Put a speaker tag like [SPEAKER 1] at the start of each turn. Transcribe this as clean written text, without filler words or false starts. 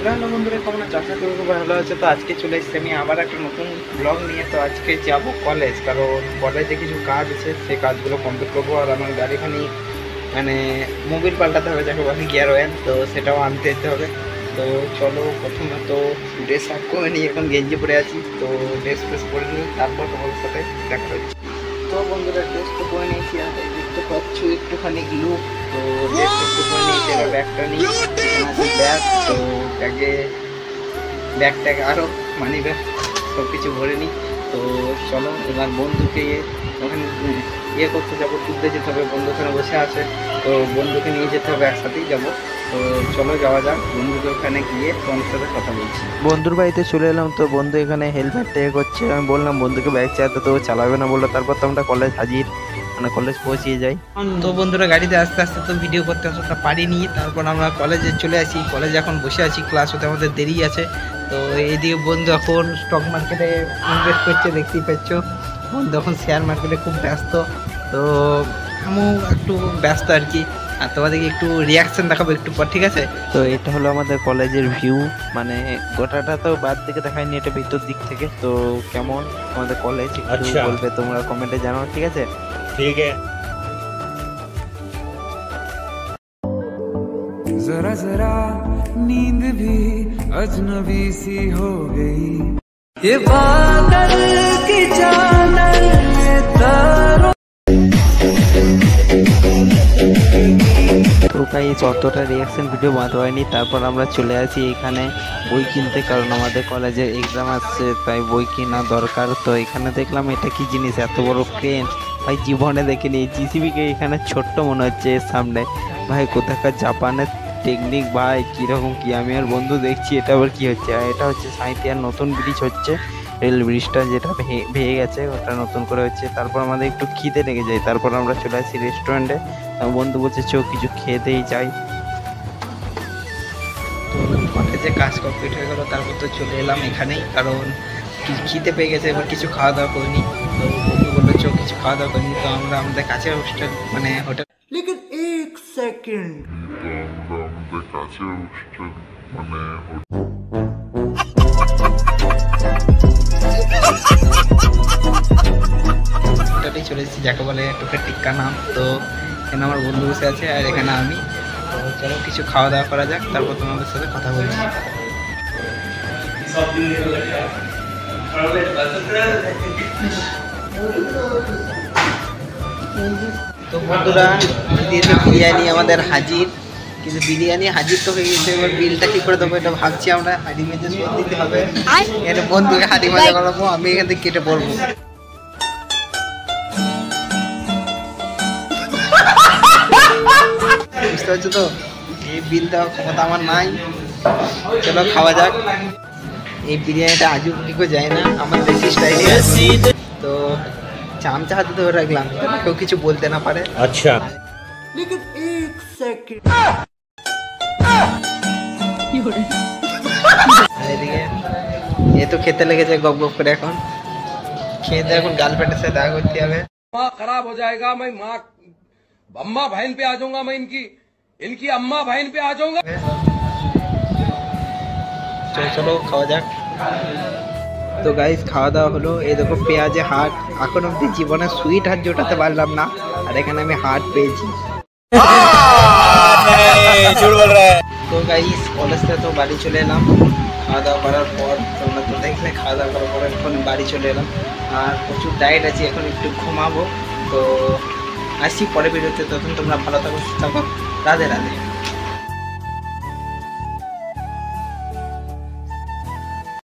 [SPEAKER 1] Hello hello বন্ধুরা, কেমন আছো? আশা করি খুব ভালো আছে। তো আজকে চলে এসেছি আমি আবার একটা নতুন ব্লগ নিয়ে। তো আজকে যাব কলেজ, কারণ কলেজে কিছু কাজ আছে, সেই কাজগুলো কমপ্লিট করবো। আর আমার গাড়িখানি মানে মোবিল পাল্টাতে হবে, যাকে বলে গিয়ার অয়েল, তো সেটাও আনতে যেতে হবে। তো চলো, প্রথমে তো ড্রেস আপ করে নিই, এখন গেঞ্জি পরে আছি। তো ড্রেস ফ্রেস করে নিই, তারপর তোমাদের সাথে দেখা হচ্ছে। তো বন্ধুরা, ড্রেস তো পরে নিয়েছি, আর দেখতে পাচ্ছ একটুখানি লুক। তো ড্রেস একটু পরে নিয়েছি, এবার ব্যাগটা নিই, ব্যাগ। তো ব্যাগ ট্যাগ আরও মানি ব্যাগ সব কিছু ভরে নিই। তো চলো, এবার বন্ধুকে ওখানে করতে যাবো, তুলতে যেতে হবে। বন্ধু ওখানে বসে আছে, তো বন্ধুকে নিয়ে যেতে হবে, একসাথেই যাবো। তো চলো যাওয়া যাক, বন্ধুকে ওখানে গিয়ে তোমার সাথে কথা বলছি। বন্ধুর বাড়িতে চলে এলাম। তো বন্ধু এখানে হেলমেট টেক করছে। আমি বললাম বন্ধুকে বাইক চালাতে, তো চালাবে না বললো। তারপর তো আমরা কলেজ হাজির, মানে কলেজ পৌঁছিয়ে যাই। তো বন্ধুরা গাড়িতে আস্তে আস্তে তো ভিডিও করতে অতটা পারিনি। তারপর আমরা কলেজে চলে আসি। কলেজে এখন বসে আছি, ক্লাস হতে আমাদের দেরি আছে। তো এইদিকে বন্ধু এখন স্টক মার্কেটে ইনভেস্ট করছে, দেখতেই পাচ্ছ। বন্ধু এখন শেয়ার মার্কেটে খুব ব্যস্ত। তো আমিও একটু ব্যস্ত আর কি। আর তোমাদেরকে একটু রিয়াকশন দেখাবো একটু পর, ঠিক আছে? তো এটা হলো আমাদের কলেজের ভিউ, মানে গোটাটা তো বাদ থেকে দেখায়নি, এটা ভিতর দিক থেকে। তো কেমন আমাদের কলেজ একটু বলবে তোমরা কমেন্টে জানাও, ঠিক আছে?
[SPEAKER 2] ठीक है।
[SPEAKER 3] जरा जरा नींद भी अजनबी सी हो गई, ये बादल की चादर में तारों।
[SPEAKER 1] তো গাইস, অতটা রিয়াকশন ভিডিও বানাতে হয়নি। তারপর আমরা চলে আসি এখানে বই কিনতে, কারণ আমাদের কলেজের এক্সাম আসছে, তাই বই কেনা দরকার। তো এখানে দেখলাম এটা কি জিনিস, এত বড় ক্রেন ভাই জীবনে দেখিনি। জিসিবিকে এখানে ছোট্ট মনে হচ্ছে এর সামনে। ভাই কোথাকার জাপানের টেকনিক ভাই, কীরকম কি! আমি আর বন্ধু দেখছি এটা আবার কি হচ্ছে। আর এটা হচ্ছে সাঁইথিয়ার নতুন ব্রিজ হচ্ছে, রেল ব্রিজটা যেটা ভেঙে গেছে, ওটা নতুন করে হচ্ছে। তারপর আমাদের একটু খিদে লেগে যায়, তারপর আমরা চলে আসি রেস্টুরেন্টে। বন্ধু বলছে চো কিছু খেতেই যাই। তো কলেজে কাজ কমপ্লিট হয়ে গেলো, তারপর তো চলে এলাম এখানেই, কারণ খিদে পেয়ে গেছে। এবার কিছু খাওয়া দাওয়া করিনি। তো বন্ধু বললো চো কিছু খাওয়া দাওয়া করিনি। তো আমরা আমাদের কাছের হোস্টেল, মানে হোটেল,
[SPEAKER 3] लेकिन एक सेकंड,
[SPEAKER 1] হোটেলেই চলে এসেছি, যাকে বলে টোকে টিক্কা নাম। তো এখানে আমার বন্ধু বসে আছে, আর এখানে আমি। তো চলো কিছু খাওয়া দাওয়া করা যাক, তারপর তোমাদের সাথে কথা বলছি। তো বন্ধুরা, বিরিয়ানি আমাদের হাজির, কিন্তু বিরিয়ানি হাজির তো হয়ে গেছে। এবার বিলটা কি করে দেবো এটা ভাবছি আমরা। হাঁড়ি মেজে শোধ দিতে হবে, এখানে বন্ধুকে হাঁড়ি মাজা করাবো, আমি এখান থেকে কেটে পড়বো। বুঝতে পারছো তো, এই বিল দেওয়ার ক্ষমতা আমার নাই। চলো খাওয়া যাক। এই বিরিয়ানিটা আজও কি করে যায় না, আমার দেশি স্টাইলে। তো চামচা হাতে ধরে রাখলাম, কেউ কিছু বলতে না পারে।
[SPEAKER 2] अच्छा,
[SPEAKER 3] लेकिन एक सेकंड।
[SPEAKER 1] আর এদিকে এ তো খেতে লেগেছে গপ গপ করে। এখন খেতে এখন গার্লফ্রেন্ডের সাথে দেখা করতে হবে।
[SPEAKER 4] माँ खराब हो जाएगा, मैं माँ अम्मा बहन पे आ जाऊंगा, मैं इनकी अम्मा बहन पे आ जाऊंगा।
[SPEAKER 1] চলো খাওয়া যাক। তো গাইস, খাওয়া দাওয়া হলো। এই দেখো পেঁয়াজে হাট, এখন অব্দি জীবনে সুইট হাট জোটাতে পারলাম না, আর এখানে আমি হাট পেয়েছি। তো গাইস, কলেজ থেকে তো বাড়ি চলে এলাম খাওয়া দাওয়া করার পর। তোমরা তো দেখলে খাওয়া দাওয়া করার পর এখন বাড়ি চলে এলাম। আর প্রচুর ডায়েট আছে, এখন একটু ঘুমাবো। তো আসি পরে ভিডিওতে, তখন তোমরা ভালো থাকো, সুস্থ থাকো। রাধে রাধে।